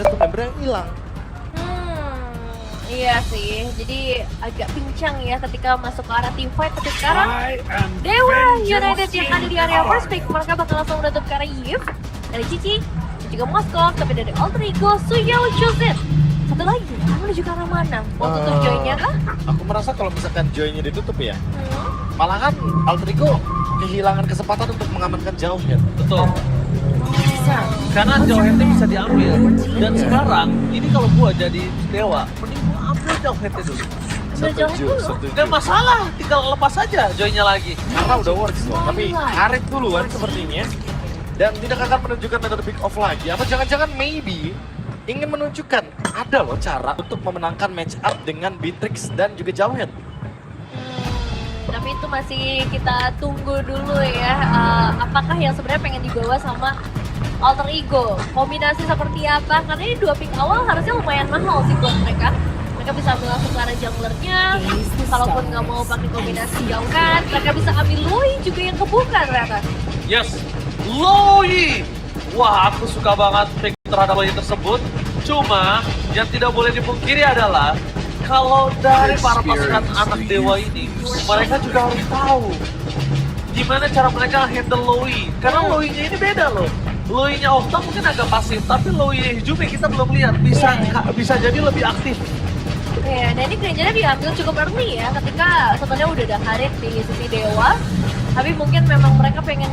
ada tuh member yang hilang. Iya sih, jadi agak pincang ya ketika masuk ke arah team fight. Tapi sekarang Dewa United yang ada di area first pick, mereka bakal langsung menutup ke arah Yves dari Cici, dan juga Moskov, tapi dari Alter Ego, Suyao Joseph. Satu lagi, menuju ke arah mana? Mau tutup joy-nya kah? Aku merasa kalau misalkan joy-nya ditutup ya, malahan Alter Ego kehilangan kesempatan untuk mengamankan jauh ya. Betul. Karena jauh headnya bisa diambil. Dan sekarang, ini kalau gua jadi Dewa, mending gua ambil jauh headnya dulu. Setuju. Gak masalah, tinggal lepas aja joy-nya lagi. Karena udah works loh, tapi Harit duluan sepertinya. Dan tidak akan menunjukkan metode pick off lagi. Atau jangan-jangan maybe ingin menunjukkan ada loh cara untuk memenangkan match up dengan Beatrix dan juga Jauhead. Tapi itu masih kita tunggu dulu ya. Apakah yang sebenarnya pengen dibawa sama Alter Ego? Kombinasi seperti apa? Karena ini dua pick awal harusnya lumayan mahal sih buat mereka. Mereka bisa ambil langsung ke arah junglernya. Kalaupun nggak mau pakai kombinasi jauhan, mereka bisa ambil Loi juga yang kebuka ternyata. Yes, Loi! Wah, aku suka banget pick terhadap Loi tersebut. Cuma, yang tidak boleh dipungkiri adalah kalau dari para pasukan anak dewa ini, mereka juga harus tahu gimana cara mereka handle Loi. Karena Loi-nya ini beda loh. Loi-nya Okta mungkin agak pasif, tapi Loi-nya Hijumi kita belum lihat. Bisa jadi lebih aktif. Ya, dan ini kayaknya diambil cukup early ya, ketika sebenarnya udah ada Harit di sisi Dewa. Tapi mungkin memang mereka pengen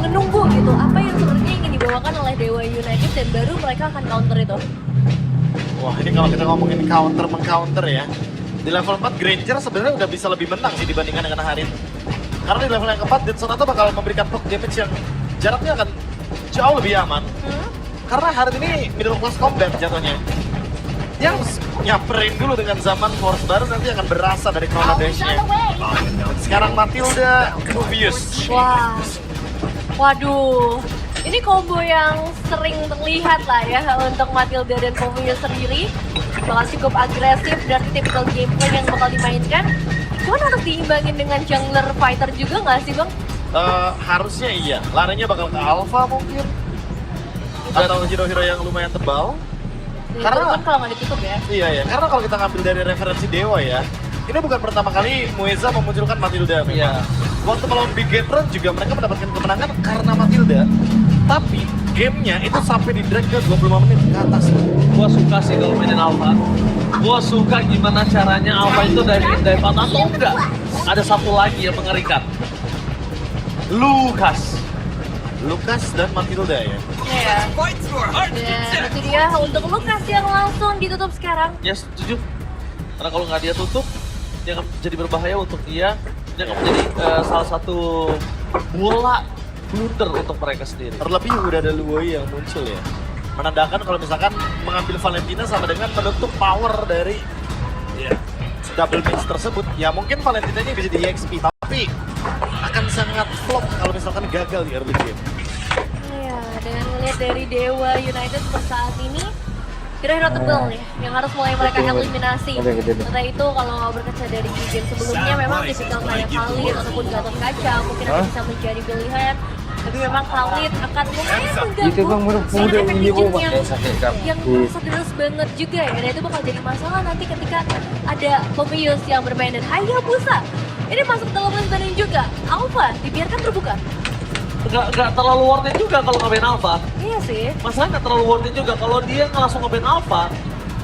menunggu gitu, apa yang sebenarnya ingin dibawakan oleh Dewa United dan baru mereka akan counter itu. Wah, ini kalau kita ngomongin meng-counter ya. Di level 4 Granger sebenarnya udah bisa lebih menang sih dibandingkan dengan Harit. Karena di level yang keempat Dead Sonata bakal memberikan proc damage yang jaraknya akan jauh lebih aman. Karena Harit ini middle class combat jatuhnya. Yang nyamperin dulu dengan zaman Force baru nanti akan berasa dari Chrono Dash-nya. Sekarang Matilda, Rubius. Wah, waduh, ini combo yang sering terlihat lah ya untuk Matilda dan Rubius sendiri. Bakal cukup agresif dan typical gameplay yang bakal dimainkan. Cuman harus diimbangin dengan jungler fighter juga nggak sih bang? Harusnya iya, larinya bakal ke Alpha mungkin. Atau hero-hero yang lumayan tebal. Karena kan kalau nggak ditutup ya. Iya ya, karena kalau kita ngambil dari referensi Dewa ya, ini bukan pertama kali Mueza memunculkan Matilda. Iya. Waktu melawan Big Gatron juga mereka mendapatkan kemenangan karena Matilda. Tapi gamenya itu sampai di drag ke 25 menit ke atas. Gua suka sih kalau mainin Alpha. Gua suka gimana caranya Alpha itu dive out atau enggak. Ada satu lagi yang mengerikan. Lucas dan Matilda ya. Iya. Dan itu dia untuk Lucas yang langsung ditutup sekarang. Ya setuju. Karena kalau nggak dia tutup, dia akan jadi berbahaya untuk dia. Dia akan menjadi salah satu bola blunder untuk mereka sendiri. Terlebih udah ada Luoi yang muncul ya. Menandakan kalau misalkan mengambil Valentina sama dengan menutup power dari double mix tersebut. Ya mungkin Valentinanya bisa di EXP, tapi akan sangat flop kalau misalkan gagal di early game. Iya, dengan melihat dari Dewa United per saat ini, hero-hero tebal ya, yang harus mulai mereka eliminasi. Karena itu kalau berkaca dari game sebelumnya memang tipikal kayak Khalid ataupun Gatot Kaca mungkin akan bisa menjadi pilihan. Tapi memang Khalid akan lumayan mengganggu dengan efek vision yang sederhana banget juga ya. Dan itu bakal jadi masalah nanti ketika ada Pompeius yang bermain dan Hayabusa. Ini masuk dalam lane banding juga. Alpha dibiarkan terbuka. Nggak terlalu worth it juga kalau nge-ban Alpha. Iya sih. Masalah nggak terlalu worth it juga. Kalau dia langsung nge-ban Alpha,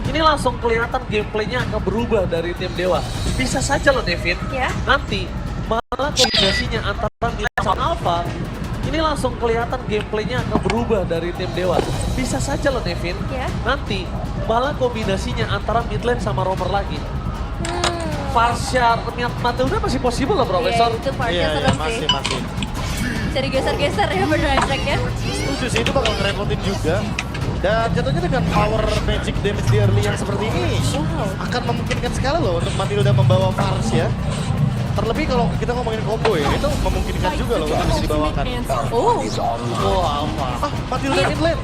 ini langsung kelihatan gameplaynya akan berubah dari tim Dewa. Bisa saja loh Devin, nanti malah kombinasinya antara Mid sama Alpha, ini langsung kelihatan gameplaynya akan berubah dari tim Dewa. Bisa saja loh Devin, nanti malah kombinasinya antara mid lane sama roamer lagi. Farsha, Matilda masih possible loh Profesor. Iya, itu Farsha serem sih. Masih. Bisa digeser-geser ya beneran track ya. Setuju sih, itu bakal ngerepotin juga. Dan jatuhnya dengan power magic damage di early yang seperti ini, akan memungkinkan sekali loh untuk Matilda membawa Farsha. Terlebih kalau kita ngomongin combo ya, itu memungkinkan juga loh untuk bisa dibawakan. Matilda mid lane.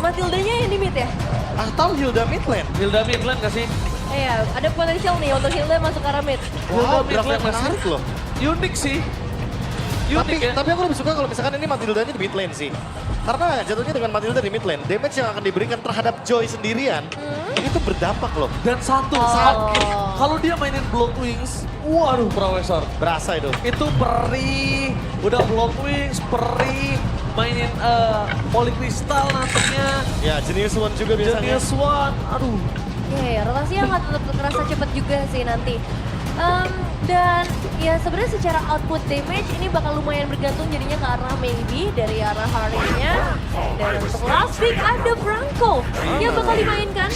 Matildanya yang di mid ya? Atau Hilda mid lane. Hilda mid lane gak sih? Iya, ada potensial nih untuk Hilda masuk ke arah mid. Wow, draft yang menarik loh. Unik sih. Unik Tapi aku lebih suka kalau misalkan ini Matildanya di mid lane sih. Karena jatuhnya dengan Matilda di mid lane, damage yang akan diberikan terhadap Joy sendirian, itu berdampak loh. Dan satu, kalau dia mainin Blood Wings, waduh Profesor. Berasa itu. Itu perih, udah Blood Wings, perih, mainin Polycrystal nantinya. Ya, Genius One juga biasanya. Genius One, aduh. Iya, rotasinya nggak tetap terasa cepat juga sih nanti. Dan ya sebenarnya secara output damage ini bakal lumayan bergantung jadinya ke arah maybe dari arah Harley-nya. Dan untuk last pick ada Franco yang bakal dimainkan.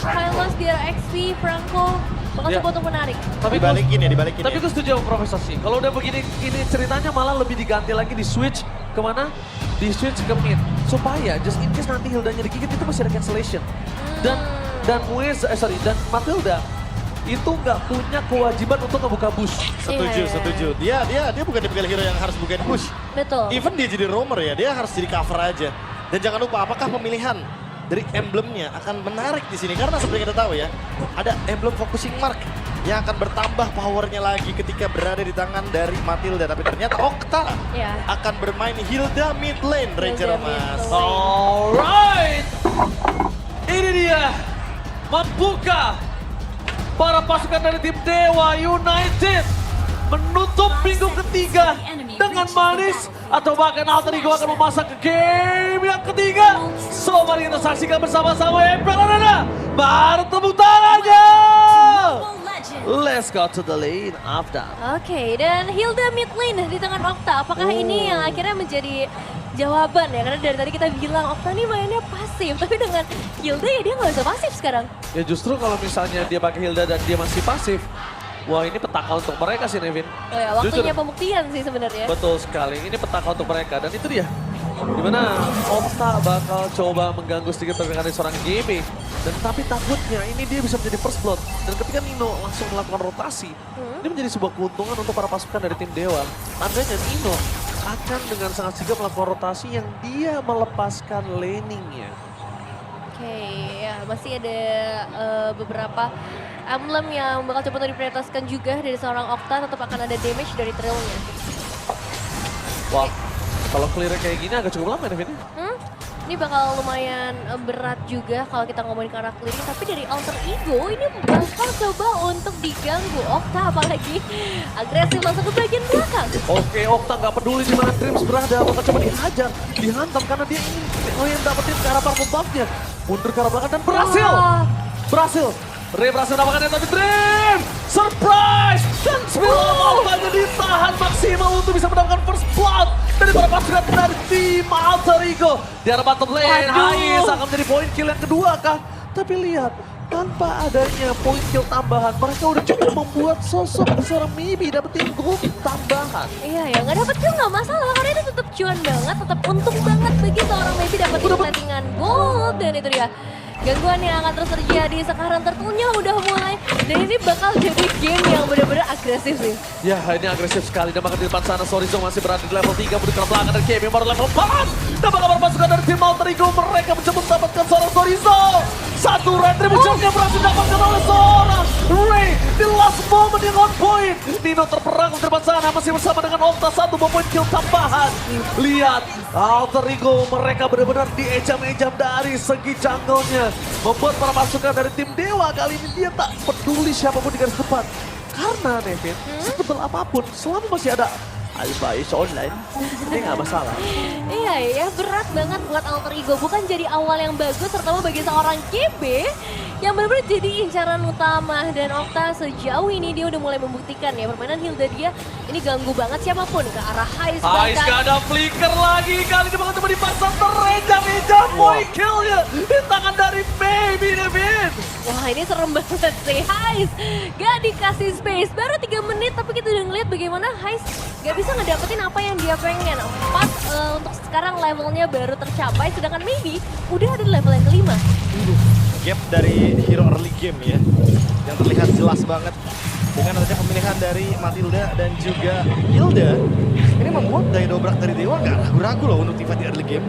Hylos di arah XP, Franco bakal Ya. coba untuk menarik. Tapi Dibalikin ya, dibalikin Tapi ya. gue setuju sama Profesor sih. Kalau udah begini, ini ceritanya malah lebih diganti lagi di switch kemana? Di switch ke mid. Supaya just in case nanti Hildanya digigit itu masih ada cancellation. Dan dan Matilda itu nggak punya kewajiban untuk ngebuka bush. Setuju, Iya. setuju. Dia bukan tipikal hero yang harus bukain push. Betul. Even dia jadi roamer ya, dia harus jadi cover aja. Dan jangan lupa apakah pemilihan dari emblemnya akan menarik di sini. Karena seperti kita tahu ya, ada emblem focusing mark yang akan bertambah powernya lagi ketika berada di tangan dari Matilda. Tapi ternyata Okta Ya. akan bermain Hilda mid lane, Ranger Hilda mid Mas. lane. Alright, ini dia membuka para pasukan dari tim Dewa United menutup minggu ketiga dengan manis, atau bahkan Alter Ego akan memasak ke game yang ketiga. So mari kita saksikan bersama-sama Impel Arena. Baru tepuk tangannya. Let's go to the lane after. Oke, dan Hilda mid lane di tangan Okta. Apakah ini yang akhirnya menjadi jawaban ya? Karena dari tadi kita bilang Okta nih mainnya pasif, tapi dengan Hilda ya dia nggak bisa pasif sekarang. Ya justru kalau misalnya dia pakai Hilda dan dia masih pasif, wah ini petaka untuk mereka sih Nevin. Oh ya, waktunya pembuktian sih sebenarnya. Betul sekali, ini petaka untuk mereka dan itu dia. Dimana Okta bakal coba mengganggu sedikit pergerakan dari seorang GB. Dan tapi takutnya ini dia bisa menjadi first blood. Dan ketika Nino langsung melakukan rotasi, ini menjadi sebuah keuntungan untuk para pasukan dari tim Dewa. Tandanya Nino akan dengan sangat sigap melakukan rotasi yang dia melepaskan laningnya. Oke, ya masih ada beberapa emblem yang bakal coba untuk diprioritaskan juga dari seorang Okta. Tetap akan ada damage dari trailnya. Wah, kalau clear kayak gini agak cukup lama Nevin. Ini bakal lumayan berat juga kalau kita ngomongin ke arah clearing. Tapi dari Alter Ego ini bakal coba untuk diganggu Okta. Apalagi agresif langsung ke bagian belakang. Oke, Okta nggak peduli di mana Dreams berada, bakal coba dihajar, dihantam karena dia ingin dapetin ke arah purple buff-nya. Mundur ke arah belakang dan berhasil! Wah. Berhasil! Ray berhasil mendapatkan tapi Dream! Surprise! Dan 9 Okta ditahan maksimal untuk bisa mendapatkan first blood dari para pasukan dari tim Alter Ego. Di arah bottom lane, Waduh. Hais akan menjadi point kill yang kedua kah? Tapi lihat, tanpa adanya point kill tambahan, mereka udah cukup membuat sosok seorang Mibi dapetin gold tambahan. Iya ya, nggak dapet kill nggak masalah karena itu tetap cuan banget, tetap untung banget bagi seorang Maybe dapetin settingan gold. Dan itu dia gangguan yang akan terus terjadi. Sekarang turtle-nya udah mulai dan ini bakal jadi game yang benar-benar agresif sih. Ya, ini agresif sekali dan bahkan di depan sana Sorizo masih berada di level 3 menuju ke belakang dan KB baru level 4. Dan bakal pasukan dari tim Alter Ego mereka mencoba mendapatkan seorang Sorizo. Satu retribution yang berhasil didapatkan oleh seorang Ray di last moment yang on point. Nino terperang di depan sana masih bersama dengan Okta, satu point kill tambahan. Lihat Alter Ego mereka benar-benar diejam-ejam dari segi jungle-nya. Membuat para pasukan dari tim Dewa kali ini dia tak peduli siapapun di garis depan. Karena Nevin, sebetulnya apapun selama masih ada Alpha is online, ini nggak masalah. Iya ya, berat banget buat Alter Ego. Bukan jadi awal yang bagus, terutama bagi seorang KB yang benar-benar jadi incaran utama. Dan Okta sejauh ini dia udah mulai membuktikan ya, permainan Hilda dia ini ganggu banget siapapun ke arah Hais. Hais gak ada flicker lagi, kali ini bakal coba dipasang terenjam-enjam point killnya di tangan dari Baby Nevin. Wah ini serem banget sih, Hais gak dikasih space, baru 3 menit tapi kita udah ngeliat bagaimana Hais gak bisa ngedapetin apa yang dia pengen. Untuk sekarang levelnya baru tercapai, sedangkan Maybe udah ada di level yang kelima. Gap dari hero early game ya, yang terlihat jelas banget dengan adanya pemilihan dari Matilda dan juga Hilda. Ini membuat daya dobrak dari Dewa nggak ragu-ragu loh untuk tiba di early game.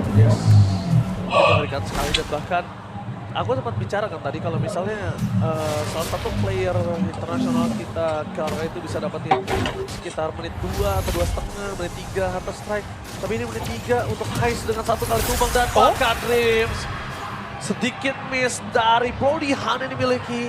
Mengerikan sekali dan bahkan aku sempat bicara kan tadi kalau misalnya salah satu player internasional kita Kara itu bisa dapetin sekitar menit 2 atau 2,5, menit 3 Hunter Strike. Tapi ini menit 3 untuk Heist dengan 1 kali tumbang dan Baka Dreams. Sedikit miss dari Brody Han yang dimiliki.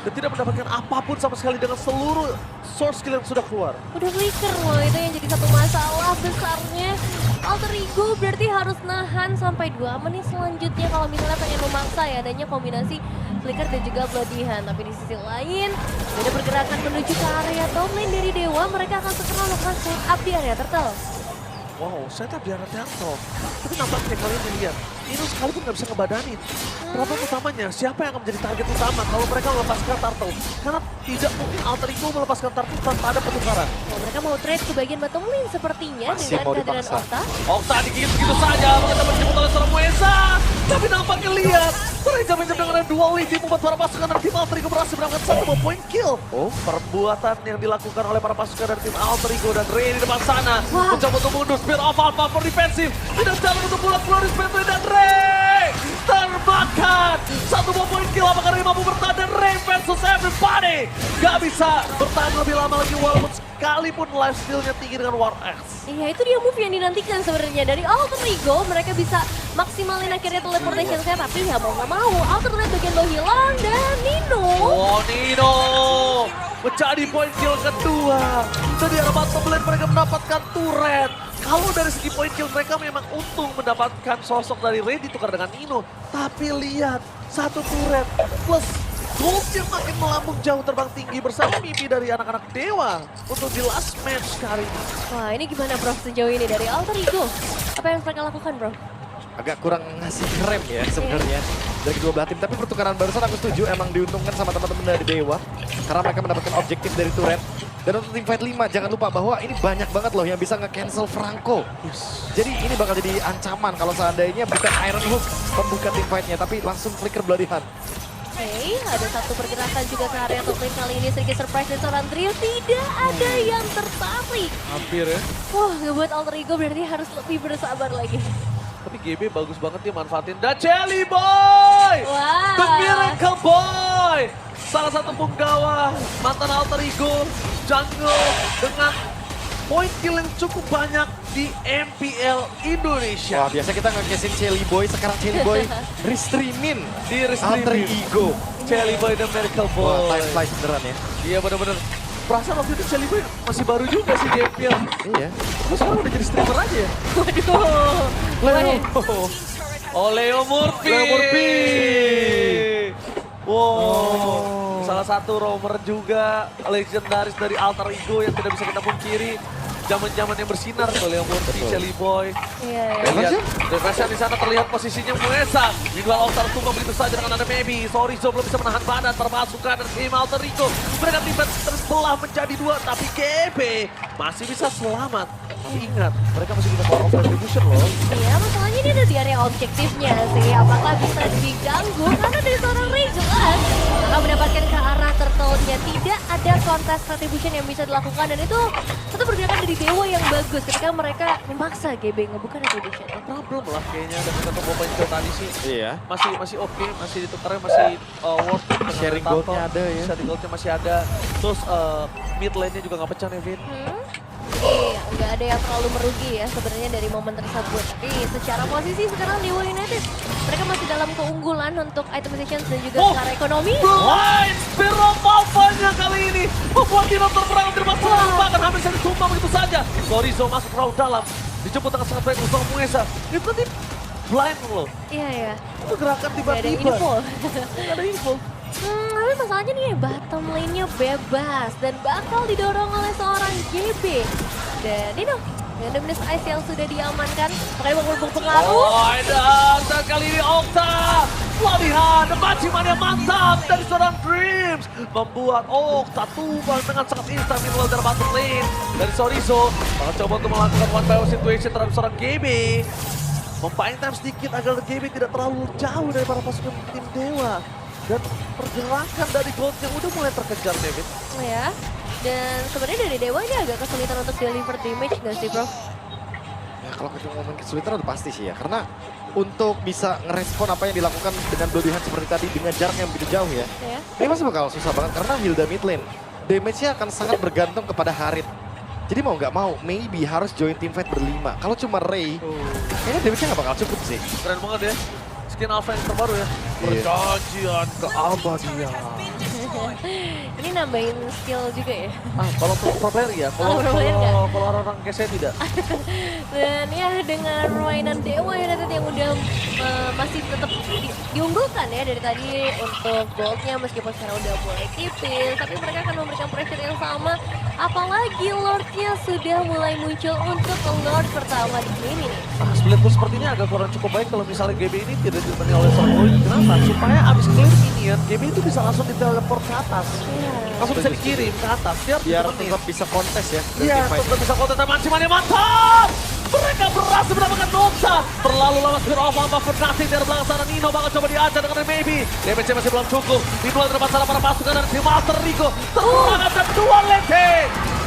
Dan tidak mendapatkan apapun sama sekali dengan seluruh source skill yang sudah keluar. Udah flicker loh, itu yang jadi satu masalah besarnya. Alter Ego berarti harus nahan sampai 2 menit selanjutnya kalau misalnya pengen memaksa ya adanya kombinasi flicker dan juga Bloody Hand. Tapi di sisi lain, ada pergerakan menuju ke area top lane dari Dewa. Mereka akan segera melakukan setup di area turtle. Wow, setup di area turtle. Tapi nampaknya kalian lihat, Ino sekalipun nggak bisa ngebadanin. Problem utamanya, siapa yang akan menjadi target utama kalau mereka melepaskan turtle? Karena tidak mungkin Alter Ego melepaskan turtle tanpa ada pertukaran. Oh, mereka mau trade ke bagian bottom lane sepertinya Masih dengan mau kehadiran dipaksa. Okta. Okta digigit begitu saja, mereka menjemput oleh seorang Muesa. Tapi nampaknya lihat, mereka menjemput dengan dual lead membuat para pasukan dari tim Alter Ego berhasil mendapatkan 1 point kill. Perbuatan yang dilakukan oleh para pasukan dari tim Alter Ego dan Ray di depan sana. Wow. Mencoba untuk mundur, Spear of Alpha for defensif. Tidak jalan untuk pulang keluar dari Spear dan Ray terbakar. 1 point kill, apakah Ray mampu bertahan dan Ray versus everybody. Gak bisa bertahan lebih lama lagi walaupun sekalipun life steal-nya tinggi dengan War Axe. Iya, itu dia move yang dinantikan sebenarnya dari Alter Ego. Mereka bisa maksimalin akhirnya teleportation saya, tapi ya mau nggak mau Alter Ego bagian lo hilang dan Nino. Oh, Nino menjadi poin kill kedua. Dan di arah bottom lane mereka mendapatkan turret. Kalau dari segi poin kill mereka memang untung mendapatkan sosok dari Ray ditukar dengan Nino. Tapi lihat, 1 turret plus gold yang makin melambung jauh terbang tinggi bersama mimpi dari anak-anak Dewa untuk di last match kali ini. Wah, ini gimana bro sejauh ini dari Alter Ego? Apa yang mereka lakukan bro? Agak kurang ngasih rem ya sebenarnya dari kedua belah tim. Tapi pertukaran barusan aku setuju emang diuntungkan sama teman-teman dari Dewa. Karena mereka mendapatkan objektif dari turret. Dan untuk tim fight 5 jangan lupa bahwa ini banyak banget loh yang bisa nge-cancel Franco. Jadi ini bakal jadi ancaman kalau seandainya bukan Iron Hook pembuka tim fightnya, tapi langsung flicker Bloody Hand. Oke, ada satu pergerakan juga ke area top lane kali ini. Sedikit surprise dari seorang trio, tidak ada yang tertarik. Hampir ya. Wah, ngebuat Alter Ego berarti harus lebih bersabar lagi. Tapi GB bagus banget dia manfaatin. Dan Jelly Boy! Wah. The Miracle Boy! Salah satu punggawa mantan Alter Ego, jungle dengan poin kill yang cukup banyak di MPL Indonesia. Wah, biasa kita nge-casing Chelly Boy, sekarang Chelly Boy restreamin Di Alter Ego. Jelly Boy dan Miracle Boy. Wah, time flies beneran ya. Iya bener-bener. Perasaan waktu itu Jelly Boy masih baru juga sih di MPL. Iya. Terus sekarang udah jadi streamer aja ya? Waduh. Oh, Leo Murphy. Leo Murphy. Wow. Salah satu roamer juga legendaris dari Alter Ego yang tidak bisa kita pungkiri. Zaman-zaman yang bersinar tuh Leo Murphy, Jelly Boy. Iya, iya. Lihat, Devasion di sana terlihat posisinya Muesa. Meanwhile Alter tumbang begitu saja dengan ada Maybe. Sorry Zo belum bisa menahan badan termasukkan dari tim Alter Ego. Mereka tiba terbelah menjadi 2 tapi GB masih bisa selamat. Tapi ingat, mereka masih punya power of retribution loh. Iya, masalahnya ini ada di area objektifnya sih. Apakah bisa diganggu? Karena dari seorang Ray jelas akan mendapatkan ke arah turtle-nya. Tidak ada kontes retribution yang bisa dilakukan. Dan itu satu pergerakan dari Dewa yang bagus ketika mereka memaksa GB ngebuka retribution. Problem lah kayaknya dengan satu poin kill tadi sih. Iya. Masih oke, masih ditukarnya masih worth it. dengan Sharing Tato. gold-nya ada ya. Sharing gold-nya masih ada. Terus mid lane-nya juga nggak pecah Nevin. Jadi nggak ada yang terlalu merugi ya sebenarnya dari momen tersebut. Tapi secara posisi sekarang Dewa United mereka masih dalam keunggulan untuk itemization dan juga secara ekonomi. Blind Spear Alpha-nya kali ini membuat Dino terperang termasuk bahkan hampir saja ditumbang begitu saja. Gorizo masuk terlalu dalam, dijemput dengan sangat baik bersama Muesa. Itu tadi blind loh. Iya ya. Itu gerakan Nggak ada tiba-tiba. info. Nggak ada info. Tapi masalahnya nih bottom lane-nya bebas dan bakal didorong oleh seorang GB. Dan Dino dengan Dominus Ice yang sudah diamankan, makanya mau berpengaruh. Oh, dan kali ini Okta pelatihan maciman yang mantap dari seorang Dreams membuat Okta tumbang dengan sangat instan minimal dari bottom lane dari Sorizo. Bakal coba untuk melakukan one by one situation terhadap seorang GB. Membuy time sedikit agar GB tidak terlalu jauh dari para pasukan tim Dewa. Dan pergerakan dari gold yang udah mulai terkejar David. Ya, dan sebenarnya dari Dewa ini agak kesulitan untuk deliver damage nggak sih bro? Ya, Ya, kalau ketemu momen kesulitan udah pasti sih ya. Karena untuk bisa ngerespon apa yang dilakukan dengan Bloody Hand seperti tadi dengan jarak yang begitu jauh ya. Ini masih bakal susah banget karena Hilda mid lane. Damage-nya akan sangat bergantung kepada Harit. Jadi mau nggak mau, maybe harus join team fight berlima. Kalau cuma Ray, kayaknya damage-nya nggak bakal cukup sih. Keren banget ya. Skin Alpha yang terbaru ya. Perjanjian keabadian. Ini nambahin skill juga ya. Kalau pro player ya, kalau Pro player nggak? orang kayak saya tidak. Dan ya dengan permainan Dewa United yang udah masih tetap diunggulkan ya dari tadi untuk goldnya meskipun sekarang udah mulai tipis, tapi mereka akan memberikan pressure yang sama. Apalagi Lordnya sudah mulai muncul untuk Lord pertama di game ini. Split push seperti ini agak kurang cukup baik kalau misalnya GB ini tidak ditemani oleh seorang Lord. Kenapa? Supaya abis clear minion, GB itu bisa langsung diteleport ke atas. Langsung bisa dikirim ke atas. Biar tetap bisa kontes ya. Iya, tetap bisa kontes dan Mancimannya mantap! Mereka berhasil mendapatkan Nokta. Terlalu lama Spear of Alpha Fernasi dari belakang sana. Nino bakal coba diajar dengan Maybe. Damage-nya masih belum cukup. Nino ada masalah para pasukan dari tim Master Rico. Terserangan dan Duality.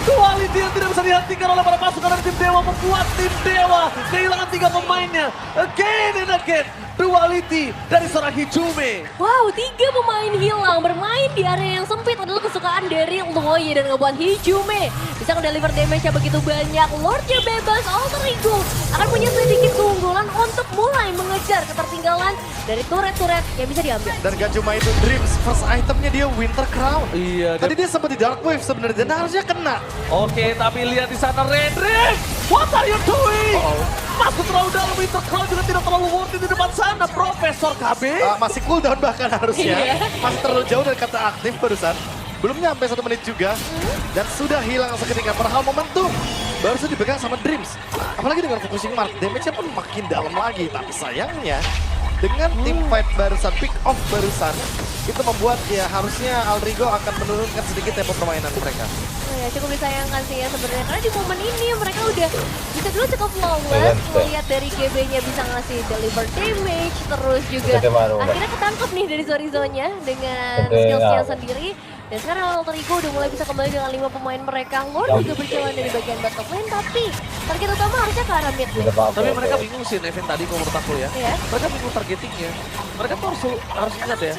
Duality yang tidak bisa dihentikan oleh para pasukan dari tim Dewa. Membuat tim Dewa kehilangan 3 pemainnya. Again and again. Duality dari seorang Hijume. Wow, 3 pemain hilang bermain di area yang sempit adalah kesukaan dari Loye dan ngebuat Hijume bisa ngedeliver damage-nya begitu banyak. Lordnya bebas, Alter Ego akan punya sedikit keunggulan untuk mulai mengejar ketertinggalan dari turret-turret yang bisa diambil. Dan gak cuma itu, Dreams first itemnya dia Winter Crown. Iya. Tadi dia sempat di Dark Wave sebenarnya dan harusnya kena. Oke, tapi lihat di sana Redrick. What are you doing? Masuk terlalu dalam, Winter Crown juga tidak terlalu worth it di depan sana, Profesor KB. Masih cooldown bahkan harusnya. Iya. Masih terlalu jauh dari kata aktif barusan. Belum nyampe 1 menit juga. Dan sudah hilang seketika. Padahal momentum baru saja dipegang sama Dreams. Apalagi dengan focusing mark, damage-nya pun makin dalam lagi. Tapi sayangnya dengan team fight barusan, pick off barusan, itu membuat ya harusnya Aldrigo akan menurunkan sedikit tempo permainan mereka. Oh ya, cukup disayangkan sih ya sebenarnya karena di momen ini mereka udah bisa dulu cukup flawless, melihat dari GB-nya bisa ngasih deliver damage, terus juga akhirnya ketangkep nih dari Zorizo-nya dengan skills-nya sendiri. Dan sekarang Alter Ego udah mulai bisa kembali dengan 5 pemain mereka. Lord juga berjalan dari bagian bottom lane, tapi target utama harusnya ke arah mid lane. Tapi mereka bingung sih Nevin tadi kalau menurut aku ya. Iya. Mereka bingung targetingnya. Mereka tuh harus ingat ya.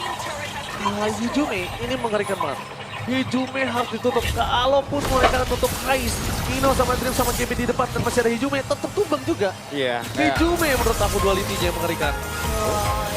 Hijume ini mengerikan banget. Hijume harus ditutup. Kalaupun mereka tutup Heist, Nino sama Dream sama GB di depan dan masih ada Hijume, tetap tumbang juga. Iya. Hijume menurut aku duality-nya yang mengerikan.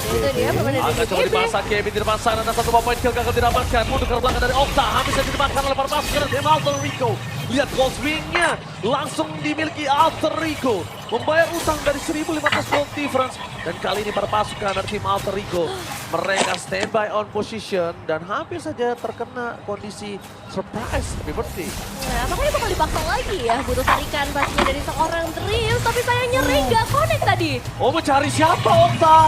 Itu dia permainan Agak dari coba GB. dipasang KB di depan sana dan 1 poin kill gagal didapatkan. Mundur ke belakang dari Okta, habis saja dimakan oleh para pasukan dari Alter Ego. Lihat Gold Wing-nya langsung dimiliki Alter Ego. Membayar utang dari 1.500 gold difference. Dan kali ini para pasukan dari tim Alter Ego, mereka standby on position dan hampir saja terkena kondisi surprise happy birthday. Nah, makanya bakal dipaksa lagi ya, butuh tarikan pastinya dari seorang Dreams, tapi sayangnya Ray nggak connect tadi. Oh, mencari siapa Okta?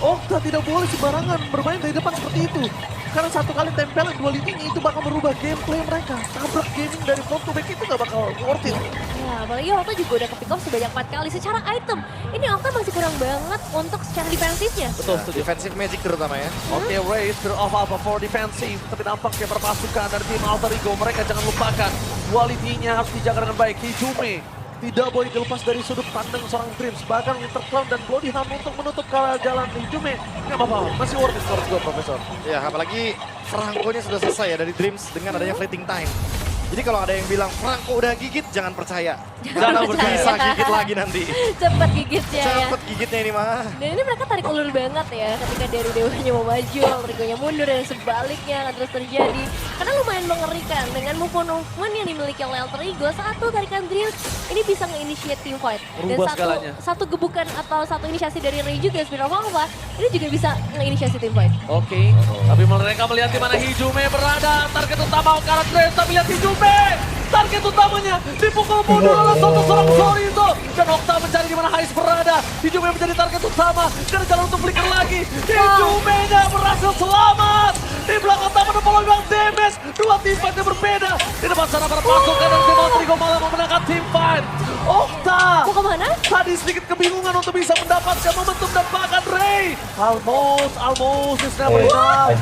Okta tidak boleh sembarangan bermain dari depan seperti itu. Karena satu kali tempelan duality-nya itu bakal merubah gameplay mereka. Tabrak gaming dari front to back itu gak bakal worth it. Ya, apalagi Okta juga udah ke pick off sebanyak 4 kali. Secara item, ini Okta masih kurang banget untuk secara defensifnya. Betul, setuju. Defensive magic terutama ya. Oke, Raze Spear of Alpha for defensive. Tapi nampaknya perpasukan dari tim Alter Ego, mereka jangan lupakan duality-nya harus dijaga dengan baik. Hijume tidak boleh dilepas dari sudut pandang seorang Dreams. Bahkan Winter Crown dan Bloody Hand untuk menutup jalan Hijume. Nggak apa-apa, masih worth it menurut gue, Profesor. Ya, apalagi Franco-nya sudah selesai ya dari Dreams dengan adanya fleeting time. Jadi kalau ada yang bilang Franco udah gigit, jangan percaya. Jangan bisa gigit lagi nanti. Cepet gigitnya ya. Cepet gigitnya ini mah. Dan ini mereka tarik ulur banget ya ketika dari Dewanya mau maju, Alter-nya mundur dan sebaliknya akan terus terjadi. Karena lumayan mengerikan dengan movement yang dimiliki oleh Alter Ego. Satu tarikan Dreams ini bisa nge-initiate team fight. Dan Merubah segalanya. satu gebukan atau satu inisiasi dari Ray juga, Spear of Alpha, ini juga bisa nge-inisiasi team fight. Oke, tapi mereka melihat di mana Hijume berada. Target utama ke arah Dreams, tapi lihat Hijume. Target utamanya dipukul mundur oleh seorang Zorizo. Dan Okta mencari di mana Heist berada. Hijume menjadi target utama. Dan jalan untuk flicker lagi. Hijume-nya berhasil selamat. Di belakang taman ada peluang damage. 2 tim fight yang berbeda. Di depan sana para pasukan dan tim Alter Ego malah memenangkan tim fight. Okta Mau kemana? tadi sedikit kebingungan untuk bisa mendapatkan momentum dan bahkan Hijome almost is never enough.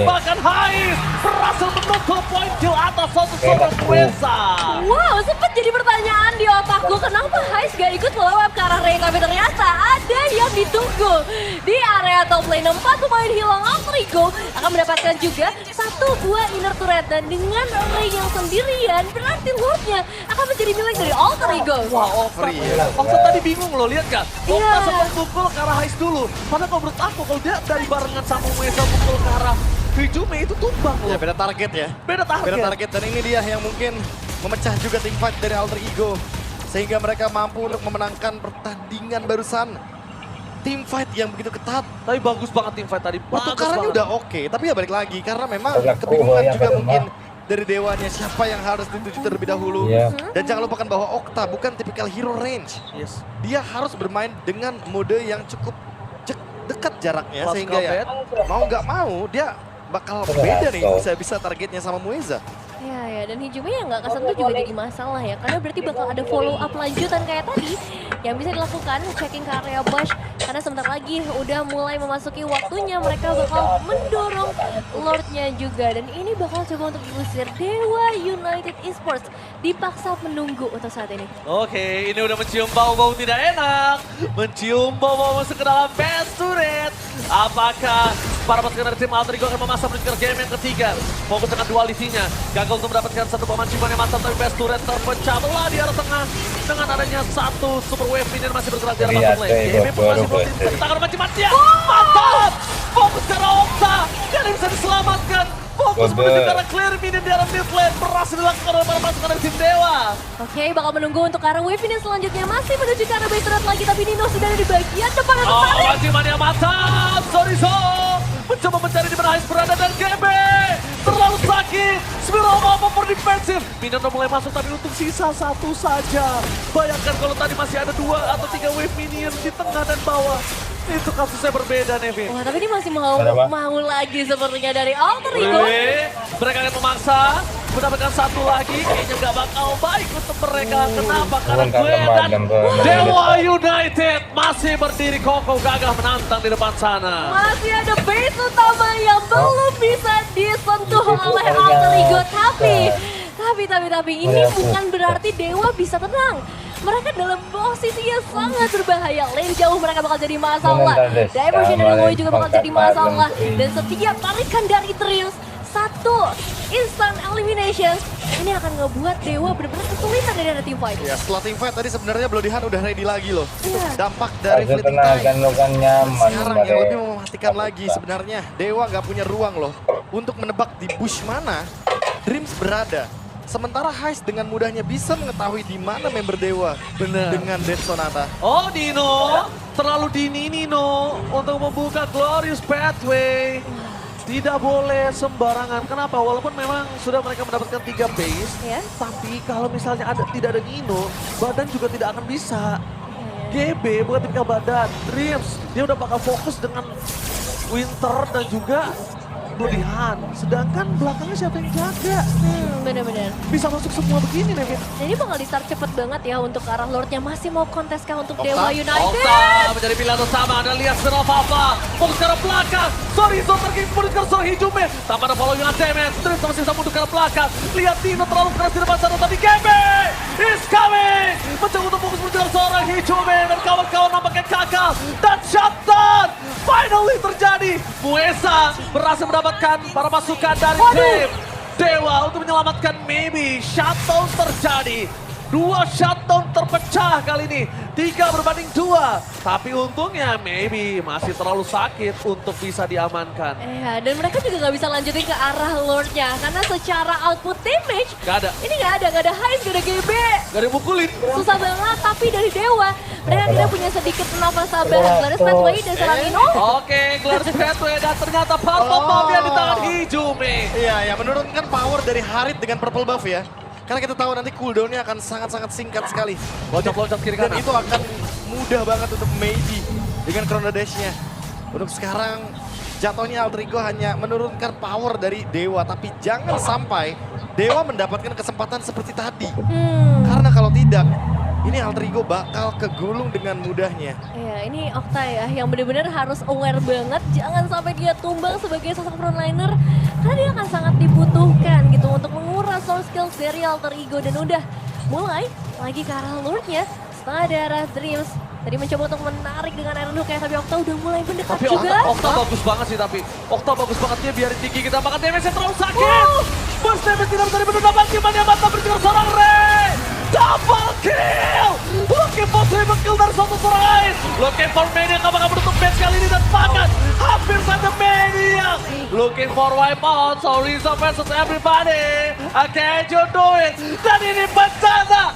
Bahkan Hais berhasil menutup poin kill atas seorang Mueza. Wow, sempat jadi pertanyaan di otakku, kenapa Hais gak ikut melewat ke arah Ray, tapi ternyata ada yang ditunggu di area top lane. 4 pemain hilang Alter Ego akan mendapatkan juga 1 buah inner turret, dan dengan Ray yang sendirian berarti Lordnya akan menjadi milik dari Alter Ego. Wah, Okta tadi bingung loh, lihat kan? Okta sempat pukul ke arah Hais dulu. Padahal kalau menurut aku, kalau dia dari barengan sama Mueza pukul ke arah Hijome itu tumbang loh. Ya, beda target ya. Beda target. Dan ini dia yang mungkin memecah juga tim fight dari Alter Ego. Sehingga mereka mampu untuk memenangkan pertandingan barusan. Tim fight yang begitu ketat. Tapi bagus banget tim fight tadi. Pertukarannya udah oke, tapi ya balik lagi. Karena memang kebingungan juga mungkin dari Dewanya siapa yang harus dituju terlebih dahulu. Dan jangan lupakan bahwa Okta bukan tipikal hero range. Dia harus bermain dengan mode yang cukup dekat jaraknya. Sehingga ya mau nggak mau dia bakal beda nih bisa targetnya sama Mueza. Ya, dan Hijome yang nggak kesentuh juga jadi masalah ya, karena berarti bakal ada follow up lanjutan kayak tadi yang bisa dilakukan, checking ke area Bush, karena sebentar lagi udah mulai memasuki waktunya mereka bakal mendorong Lordnya juga, dan ini bakal coba untuk diusir. Dewa United Esports dipaksa menunggu untuk saat ini. Oke, ini udah mencium bau-bau tidak enak, mencium bau-bau masuk ke dalam best turret. Apakah para pasukan dari tim Alter Ego akan memasang menuju ke game yang ketiga? Fokus dengan dualitinya, gagal untuk mendapatkan satu pemanciman yang mantap, tapi best turret terpecah belah di arah tengah dengan adanya satu super wave minion masih bergerak di arah top lane. Game pun masih belum di tangan pemancimannya. Mantap! Fokus ke arah Okta, gak ada yang bisa diselamatkan. Fokus menuju ke arah clear minion di arah mid lane, berhasil dilakukan oleh para pasukan dari tim Dewa. Oke, bakal menunggu untuk arah wave ini selanjutnya, masih menuju ke arah base turret lagi, tapi Nino sudah ada di bagian depan yang tertarik. Pemancimannya mantap, Sorizo mencoba mencari di mana Hais berada, dan GB terlalu sakit. Spiro mau defensif. Minion udah mulai masuk, tapi untuk sisa 1 saja. Bayangkan kalau tadi masih ada 2 atau 3 wave minion di tengah dan bawah. Itu kasusnya berbeda, Nevin. Wah, tapi ini masih mau lagi sepertinya dari Alter Ego. Mereka akan memaksa mendapatkan 1 lagi. Kayaknya gak bakal baik untuk mereka. Kenapa? Karena gue dan Dewa United masih berdiri kokoh gagah menantang di depan sana. Masih ada base utama yang belum bisa disentuh oleh Alter Ego. Tapi ini bukan berarti Dewa bisa tenang. Mereka dalam posisi yang sangat berbahaya. Lane jauh mereka bakal jadi masalah. Diversion dari Woi juga bakal jadi masalah. Dan setiap tarikan dari Trius, 1 instant elimination, ini akan ngebuat Dewa benar-benar kesulitan dari ada team fight. Ya, setelah team fight tadi sebenarnya Bloodihan udah ready lagi loh. Dampak dari Fleeting Time. Sekarang yang lebih mematikan lagi sebenarnya, Dewa nggak punya ruang loh untuk menebak di bush mana Dreams berada. Sementara Hais dengan mudahnya bisa mengetahui di mana member Dewa. Benar. Dengan Dead Sonata. Oh, Nino, terlalu dini Nino untuk membuka Glorious Pathway. Tidak boleh sembarangan. Kenapa? Walaupun memang sudah mereka mendapatkan 3 base, tapi kalau misalnya tidak ada Nino, badan juga tidak akan bisa. GB bukan tipikal badan. Dreams, dia udah bakal fokus dengan Winter dan juga Bloodihan. Sedangkan belakangnya siapa yang jaga? Bener-bener. Bisa masuk semua begini, Nevin. Jadi bakal di-start cepet banget ya untuk ke arah Lordnya. Masih mau kontes kah untuk Dewa United? Okta menjadi pilihan utama. Anda lihat apa-apa. Fokus ke arah belakang. Sorizo terkait menuju ke arah Hijome. Tanpa ada follow yang damage. Terus masih bisa mundur ke arah belakang. Lihat Tino terlalu keras di depan sana. Tapi Gembe is coming. Mencoba untuk fokus menuju ke arah seorang Hijome. Dan kawan-kawan nampaknya gagal. Dan shutdown finally terjadi. Mueza berhasil mendapatkan para pasukan dari tim Dewa untuk menyelamatkan Maybe. Shutdown terjadi. 2 shutdown terpecah kali ini. 3 berbanding 2. Tapi untungnya Maybe masih terlalu sakit untuk bisa diamankan. Iya, dan mereka juga nggak bisa lanjutin ke arah Lordnya. Karena secara output damage, Gak ada. ini nggak ada Hais, nggak ada GB. Gak ada yang mukulin. Susah banget, tapi dari Dewa, mereka tidak punya sedikit nafas sabar. Glorious Pathway dan selang Nino. Oke, Glorious Pathway dan ternyata Purple Buff yang di tangan Hijome. Iya, ya menurunkan power dari Harit dengan Purple Buff ya. Karena kita tahu nanti cooldownnya akan sangat-sangat singkat sekali. Loncat-loncat kiri Dan kanan. itu akan mudah banget untuk Maybe dengan Chrono Dash-nya. Untuk sekarang jatuhnya Alter Ego hanya menurunkan power dari Dewa. Tapi jangan sampai Dewa mendapatkan kesempatan seperti tadi. Karena kalau tidak, ini Alter Ego bakal kegulung dengan mudahnya. Iya, ini Okta ya yang benar-benar harus aware banget, jangan sampai dia tumbang sebagai sosok frontliner karena dia akan sangat dibutuhkan gitu untuk menguras soul skills dari Alter Ego dan udah mulai lagi ke arah lure-nya setengah darah Dreams. Tadi mencoba untuk menarik dengan Iron Hook ya, tapi Okta udah mulai mendekat Tapi juga. Okta bagus banget sih tapi. Okta bagus banget dia biarin tinggi kita makan damage-nya terlalu sakit. Burst damage tidak bisa dibendung dapat gimana mata berjuang seorang Ray. Double kill. Looking for triple kill dari satu serangan. Looking for Mania apakah menutup base kali ini dan bahkan hampir saja Mania. Looking for wipe out. So Rizzo versus everybody. Can you do it? Dan ini bencana.